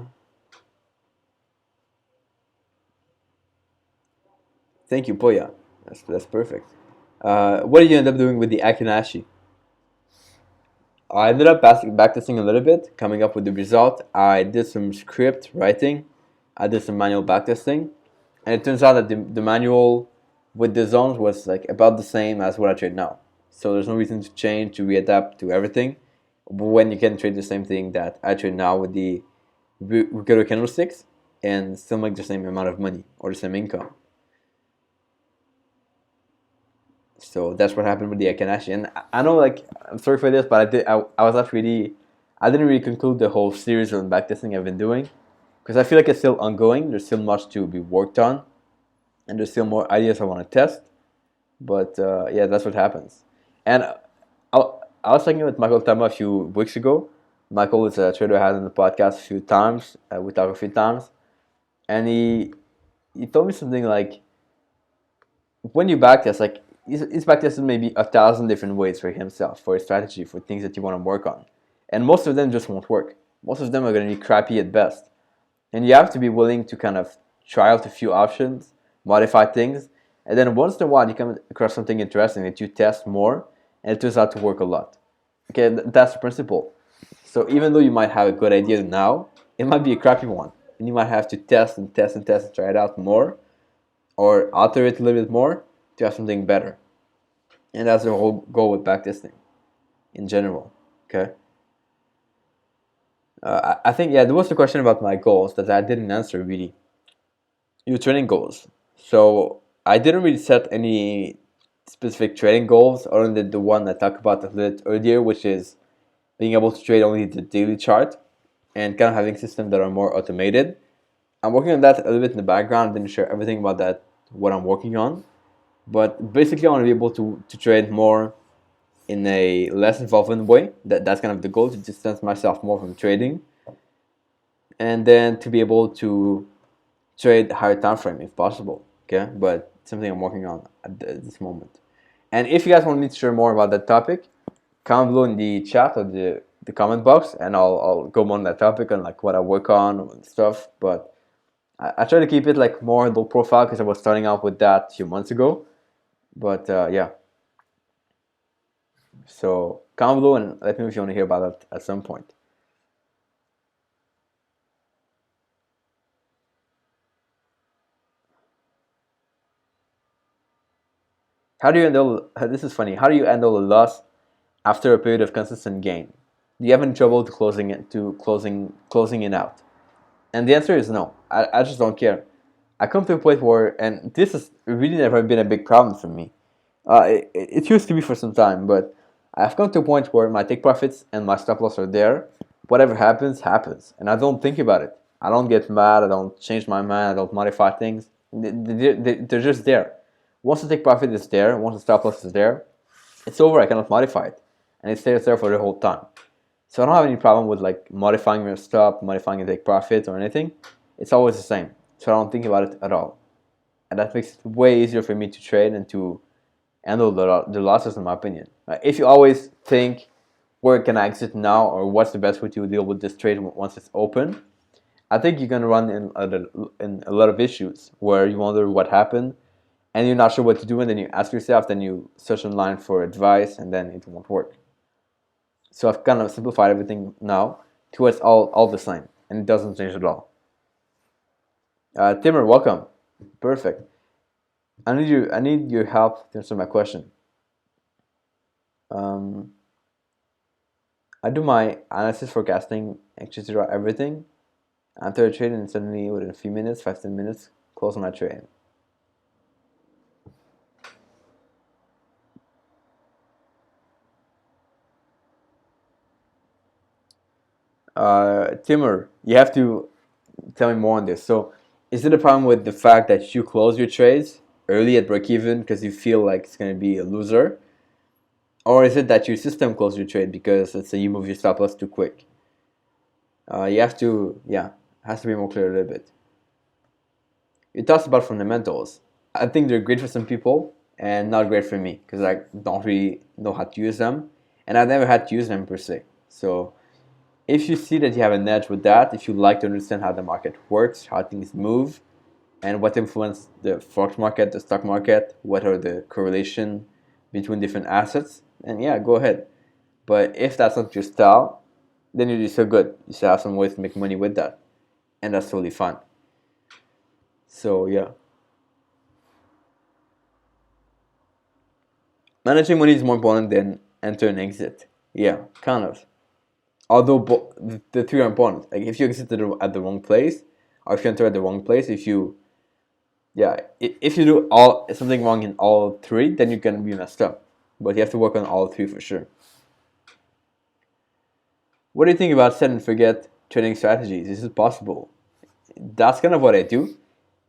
Thank you, Poya. That's perfect. What did you end up doing with the Akinashi? I ended up backtesting a little bit, coming up with the result. I did some script writing. I did some manual backtesting, and it turns out that the manual with the zones was like about the same as what I trade now. So there's no reason to change, to readapt to everything. But when you can trade the same thing that I trade now with the regular candlesticks and still make the same amount of money or the same income. So that's what happened with the Akanashi. And I know, like, I'm sorry for this, but I was not really, I didn't really conclude the whole series of backtesting I've been doing because I feel like it's still ongoing. There's still much to be worked on, and there's still more ideas I want to test. But yeah, that's what happens. And I was talking with Michael Tama a few weeks ago. Michael is a trader I had on the podcast a few times. We talked a few times, and he told me something like, when you backtest, like he's backtested maybe 1,000 different ways for himself, for his strategy, for things that you want to work on, and most of them just won't work. Most of them are going to be crappy at best, and you have to be willing to kind of try out a few options, modify things, and then once in a while you come across something interesting that you test more, and it turns out to work a lot. Okay, that's the principle. So even though you might have a good idea now, it might be a crappy one, and you might have to test and test and test and try it out more, or alter it a little bit more to have something better. And that's the whole goal with backtesting in general. Okay. I think, yeah, there was a question about my goals that I didn't answer really. Your trading goals. So I didn't really set any specific trading goals other than the one I talked about a little earlier, which is being able to trade only the daily chart and kind of having systems that are more automated. I'm working on that a little bit in the background. I didn't share everything about that, what I'm working on. But basically, I want to be able to trade more in a less involvement way. That's kind of the goal, to distance myself more from trading. And then to be able to trade higher time frame if possible. Okay, but something I'm working on at this moment. And if you guys want me to share more about that topic, comment below in the chat or the comment box, and I'll go more on that topic and like what I work on and stuff. But I try to keep it like more low profile because I was starting out with that a few months ago. But yeah, so comment below and let me know if you want to hear about that at some point. How do you handle, this is funny, how do you handle a loss after a period of consistent gain? Do you have any trouble to closing it out? And the answer is no. I just don't care. I come to a point where, and this has really never been a big problem for me. It used to be for some time, but I've come to a point where my take profits and my stop loss are there. Whatever happens, happens. And I don't think about it. I don't get mad. I don't change my mind. I don't modify things. They're just there. Once the take profit is there, once the stop loss is there, it's over. I cannot modify it. And it stays there for the whole time. So I don't have any problem with like modifying your stop, modifying your take profit or anything. It's always the same. So I don't think about it at all. And that makes it way easier for me to trade and to handle the losses, in my opinion. If you always think, where can I exit now, or what's the best way to deal with this trade once it's open, I think you're going to run in a lot of issues where you wonder what happened and you're not sure what to do, and then you ask yourself, then you search online for advice, and then it won't work. So I've kind of simplified everything now to it's all the same, and it doesn't change at all. Timur, welcome. Perfect. I need your help to answer my question. I do my analysis, forecasting, etc. everything. Enter a trade and suddenly within a few minutes, 5-10 minutes, close my trade. Timur, you have to tell me more on this. So, is it a problem with the fact that you close your trades early at break even because you feel like it's going to be a loser? Or is it that your system closed your trade because, let's say, you move your stop loss too quick? You have to, yeah, it has to be more clear a little bit. You talked about fundamentals. I think they're great for some people and not great for me because I don't really know how to use them, and I've never had to use them per se. So if you see that you have an edge with that, if you like to understand how the market works, how things move, and what influenced the forex market, the stock market, what are the correlation between different assets, and yeah, go ahead. But if that's not your style, then you're still good. You still have some ways to make money with that, and that's totally fine. So yeah, managing money is more important than enter and exit. Yeah, kind of. Although the three are important. Like if you exit at the wrong place, or if you enter at the wrong place, if you if you do all something wrong in all three, then you're gonna be messed up. But you have to work on all three for sure. What do you think about set and forget trading strategies? Is it possible? That's kind of what I do,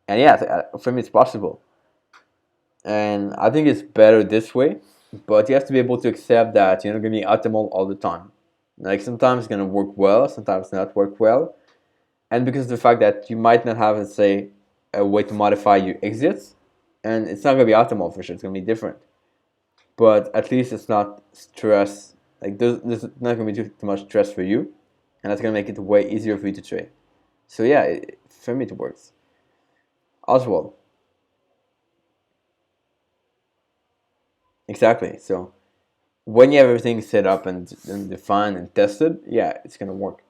and yeah, for me it's possible. And I think it's better this way, but you have to be able to accept that you're not gonna be optimal all the time. Like sometimes it's gonna work well, sometimes not work well, and because of the fact that you might not have, let's say, a way to modify your exits, and it's not gonna be optimal for sure. It's gonna be different, but at least it's not stress. Like there's not gonna be too much stress for you, and that's gonna make it way easier for you to trade. So yeah, for me it works. Oswald, exactly. So when you have everything set up and defined and tested, yeah, it's gonna work.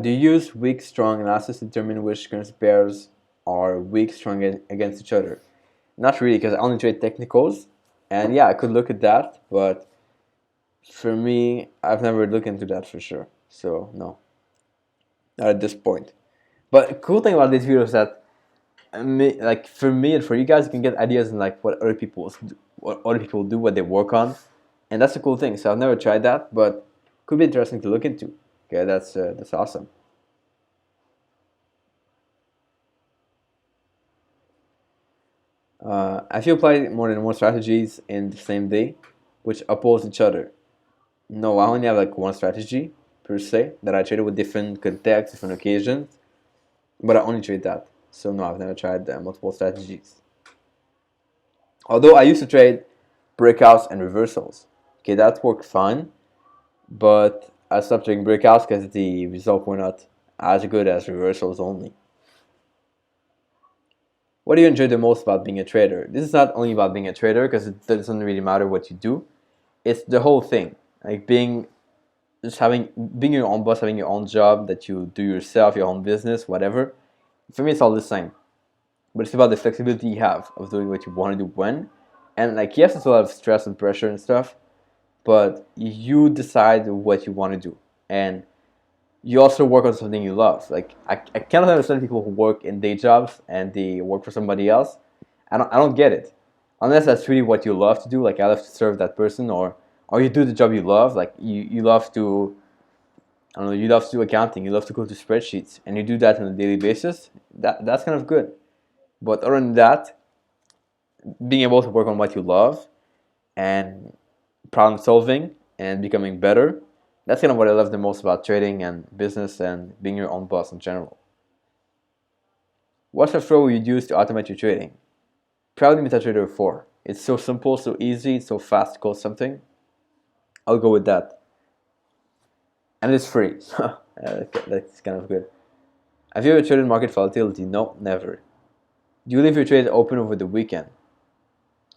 Do you use weak strong analysis to determine which currency pairs are weak strong against each other? Not really, because I only trade technicals, and yeah, I could look at that, but for me, I've never looked into that for sure. So no, not at this point. But the cool thing about this video is that like for me and for you guys, you can get ideas in like what other people do, what they work on, and that's a cool thing. So I've never tried that, but could be interesting to look into. Okay, that's awesome. If you apply more than one strategies in the same day, which oppose each other. No, I only have like one strategy per se that I traded with different contexts, different occasions, but I only trade that. So no, I've never tried multiple strategies. Although I used to trade breakouts and reversals. Okay, that worked fine, but I stopped trading breakouts because the results were not as good as reversals only. What do you enjoy the most about being a trader? This is not only about being a trader because it doesn't really matter what you do. It's the whole thing. Like being your own boss, having your own job that you do yourself, your own business, whatever. For me, it's all the same. But it's about the flexibility you have of doing what you want to do when. And like yes, it's a lot of stress and pressure and stuff, but you decide what you want to do. And you also work on something you love. Like I cannot understand people who work in day jobs and they work for somebody else. I don't get it. Unless that's really what you love to do, like I love to serve that person, or you do the job you love, like you love to, I don't know, you love to do accounting, you love to go to spreadsheets, and you do that on a daily basis. That's kind of good. But other than that, being able to work on what you love and problem solving and becoming better, that's kind of what I love the most about trading and business and being your own boss in general. What software will you use to automate your trading? Probably MetaTrader 4. It's so simple, so easy, it's so fast to code something. I'll go with that. And it's free. That's kind of good. Have you ever traded market volatility? No, never. Do you leave your trade open over the weekend?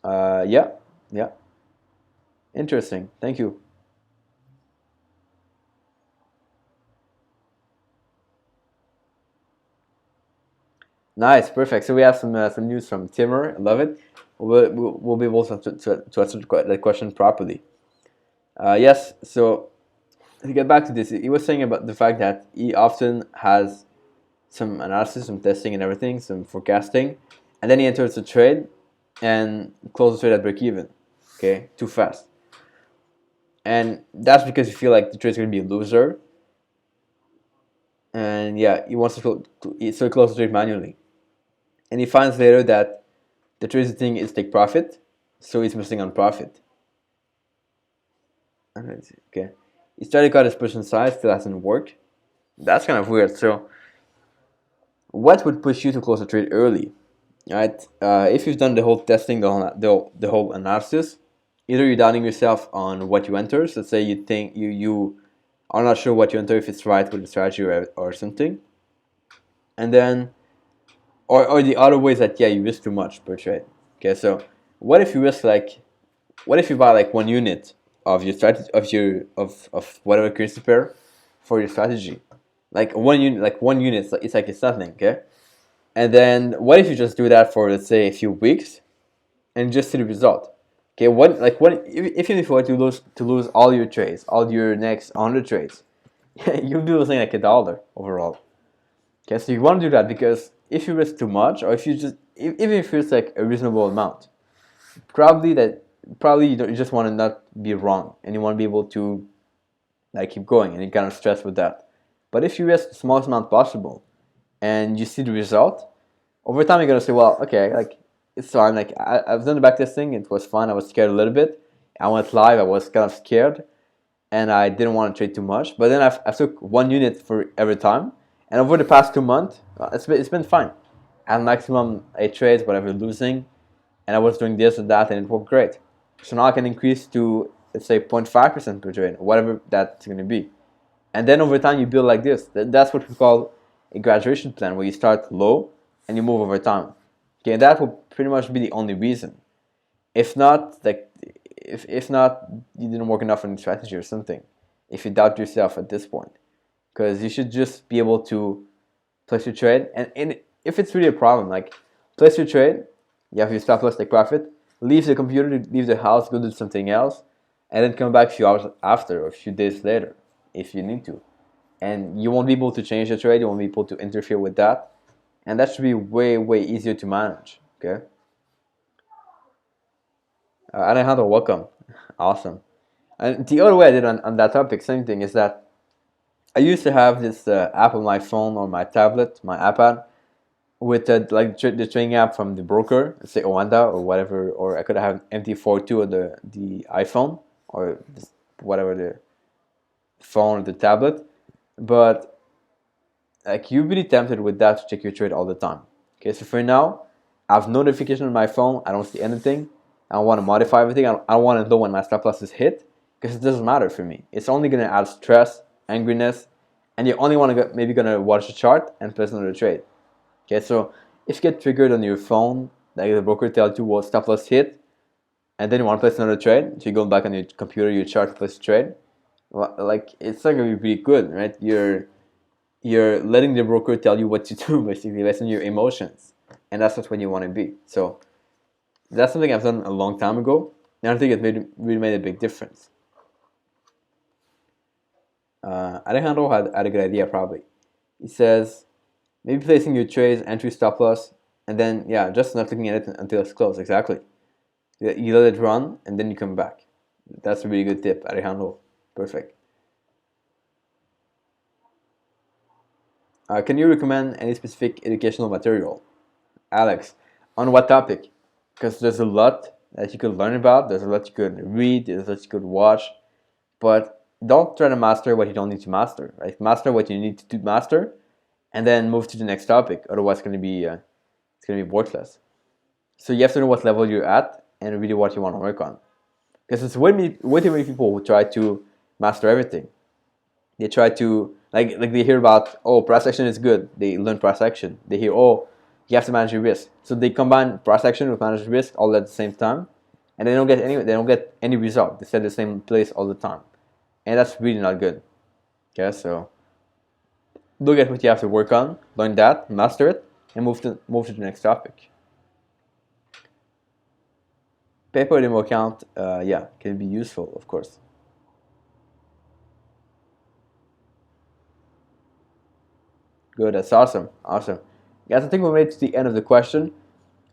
Yeah. Interesting. Thank you. Nice, perfect. So we have some news from Timur. I love it. We'll be able to answer that question properly. Yes. So to get back to this, he was saying about the fact that he often has some analysis, some testing, and everything, some forecasting, and then he enters a trade and closes the trade at break even. Okay, too fast. And that's because you feel like the trade's going to be a loser. And yeah, he wants to so he closes the trade manually. And he finds later that the trade's thing is take profit, so he's missing on profit. Okay. He started cut his position size, still hasn't worked. That's kind of weird. So what would push you to close a trade early? right? If you've done the whole testing, the whole analysis, either you're doubting yourself on what you enter. So let's say you think you are not sure what you enter, if it's right with the strategy or something, and then or the other way is that, yeah, you risk too much per trade. Okay, so what if you risk like, what if you buy like 1 unit of your strategy of whatever currency pair for your strategy, like 1 unit, like 1 unit, it's nothing, okay? And then what if you just do that for, let's say, a few weeks and just see the result? Okay, even if you were to lose all your trades, all your next 100 trades, you'll be losing like $1 overall. Okay, so you want to do that because if you risk too much, or if you just even if it's like a reasonable amount, probably you just want to not be wrong, and you want to be able to like keep going, and you kind of stress with that. But if you risk the smallest amount possible, and you see the result, over time you're gonna say, well, okay, like it's fine. Like I've done the backtesting, it was fun. I was scared a little bit. I went live. I was kind of scared, and I didn't want to trade too much. But then I took 1 unit for every time, and over the past 2 months, it's been fine. I had maximum 8 trades, whatever losing, and I was doing this and that, and it worked great. So now I can increase to, let's say, 0.5% per trade, whatever that's going to be. And then over time you build like this. That's what we call a graduation plan, where you start low and you move over time. Okay, that will pretty much be the only reason. If not, like if not, you didn't work enough on the strategy or something. If you doubt yourself at this point, because you should just be able to place your trade, and if it's really a problem, like place your trade, you have your stop loss, take profit, leave the computer, leave the house, go do something else, and then come back a few hours after or a few days later if you need to. And you won't be able to change the trade, you won't be able to interfere with that, and that should be way easier to manage. Okay. Alejandro, welcome. Awesome. And the other way I did on that topic, same thing, is that I used to have this app on my phone or my tablet, my iPad, with the trading app from the broker, let's say Oanda or whatever, or I could have MT42 on the iPhone, or whatever, the phone or the tablet. But like, you're really tempted with that to check your trade all the time. Okay, so for now, I have notification on my phone. I don't see anything. I don't want to modify everything. I don't want to know when my stop loss is hit, because it doesn't matter for me. It's only gonna add stress, angriness, and you only want to maybe gonna watch the chart and place another trade. Okay, so if you get triggered on your phone, like the broker tells you what stop loss hit, and then you want to place another trade, so you go back on your computer, your chart to place a trade, well, like, it's not gonna be pretty good, right? You're letting the broker tell you what to do, basically, based on your emotions, and that's not what you want to be. So that's something I've done a long time ago, and I think it really made a big difference. Alejandro had a good idea, probably. He says, maybe placing your trades, entry, stop loss, and then, yeah, just not looking at it until it's closed. Exactly. You let it run, and then you come back. That's a really good tip, Alejandro. Perfect. Can you recommend any specific educational material? Alex, on what topic? Because there's a lot that you could learn about, there's a lot you could read, there's a lot you could watch, but don't try to master what you don't need to master, right? Master what you need to master, and then move to the next topic. Otherwise, it's gonna be worthless. So you have to know what level you're at and really what you want to work on. Because it's way too many people who try to master everything. They try to like they hear about, oh, price action is good. They learn price action. They hear, oh, you have to manage your risk. So they combine price action with manage risk all at the same time, and they don't get any result. They stay at the same place all the time, and that's really not good. Okay, so look at what you have to work on, learn that, master it, and move to the next topic. Paper demo account, yeah, can be useful, of course. Good, that's awesome. Awesome. Guys, I think we made it to the end of the question.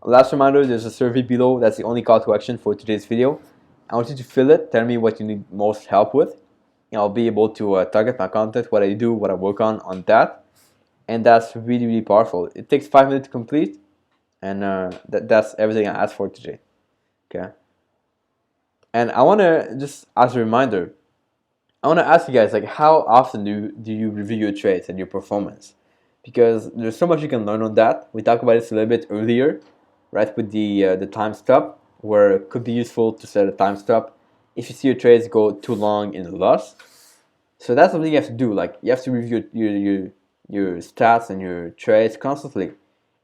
Last reminder, there's a survey below. That's the only call to action for today's video. I want you to fill it. Tell me what you need most help with. And I'll be able to target my content, what I do, what I work on that. And that's really powerful. It takes 5 minutes to complete. And that's everything I asked for today. Okay. And I want to, just as a reminder, I want to ask you guys, like, how often do you review your trades and your performance? Because there's so much you can learn on that. We talked about this a little bit earlier, right with the time stop, where it could be useful to set a time stop if you see your trades go too long in a loss. So that's something you have to do. Like, you have to review your stats and your trades constantly.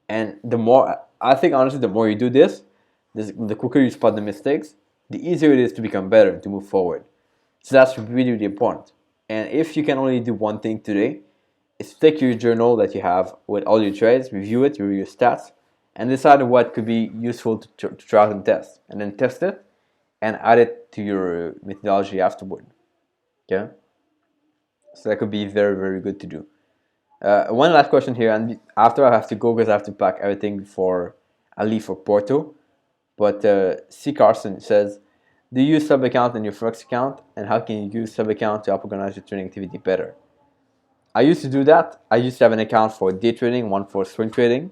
And the more, I think honestly, the more you do this, the quicker you spot the mistakes, the easier it is to become better and to move forward. So that's really, really important. And if you can only do one thing today, is take your journal that you have with all your trades, review it, review your stats, and decide what could be useful to try out and test. And then test it and add it to your methodology afterward. Okay? So that could be very, very good to do. One last question here, and after I have to go because I have to pack everything before I leave for Porto. But C. Carson says, do you use sub-account in your Forex account, and how can you use sub-account to help organize your trading activity better? I used to do that. I used to have an account for day trading, one for swing trading.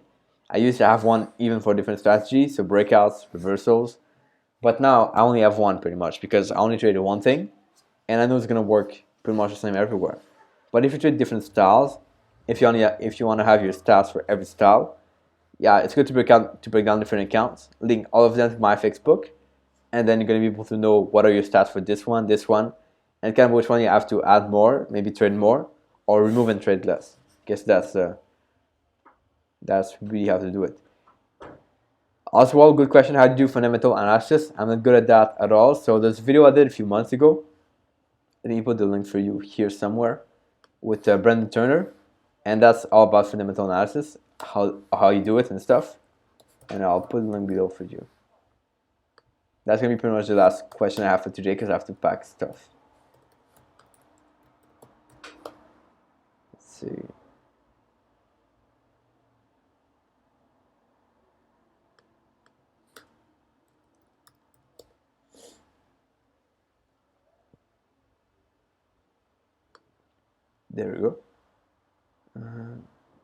I used to have one even for different strategies, so breakouts, reversals. But now I only have one pretty much because I only traded one thing, and I know it's gonna work pretty much the same everywhere. But if you trade different styles, if you want to have your stats for every style, yeah, it's good to break down different accounts, link all of them to my fixed book, and then you're gonna be able to know what are your stats for this one, and kind of which one you have to add more, maybe trade more, or remove and trade less. I guess that's really how to do it. Also, good question. How do you do fundamental analysis? I'm not good at that at all. So there's a video I did a few months ago. Let me put the link for you here somewhere with Brendan Turner, and that's all about fundamental analysis, how you do it and stuff. And I'll put the link below for you. That's gonna be pretty much the last question I have for today because I have to pack stuff. Let's see. There we go.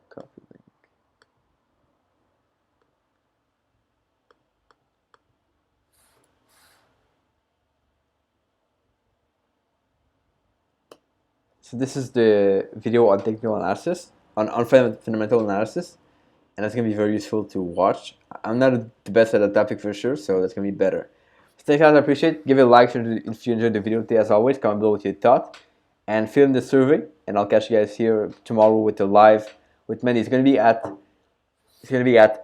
Copy link. So this is the video on technical analysis, on fundamental analysis, and that's gonna be very useful to watch. I'm not the best at that topic for sure, so that's gonna be better. So thanks guys, I appreciate it. Give it a like if you enjoyed the video today. As always, comment below what you thought, and fill in the survey. And I'll catch you guys here tomorrow with the live with Mandy. It's gonna be at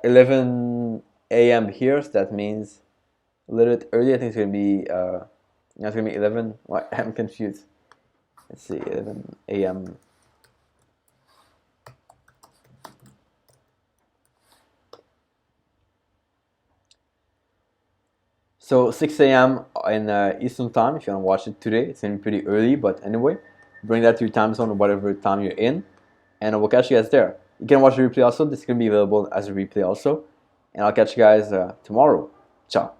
11 a.m. here, so that means a little bit early. I think it's gonna be 11. What? I'm confused. Let's see, 11 a.m. So 6 a.m. in Eastern time, if you want to watch it today. It's gonna be pretty early, but anyway, bring that to your time zone or whatever time you're in, and we'll catch you guys there. You can watch the replay also. This is gonna be available as a replay also, and I'll catch you guys tomorrow. Ciao.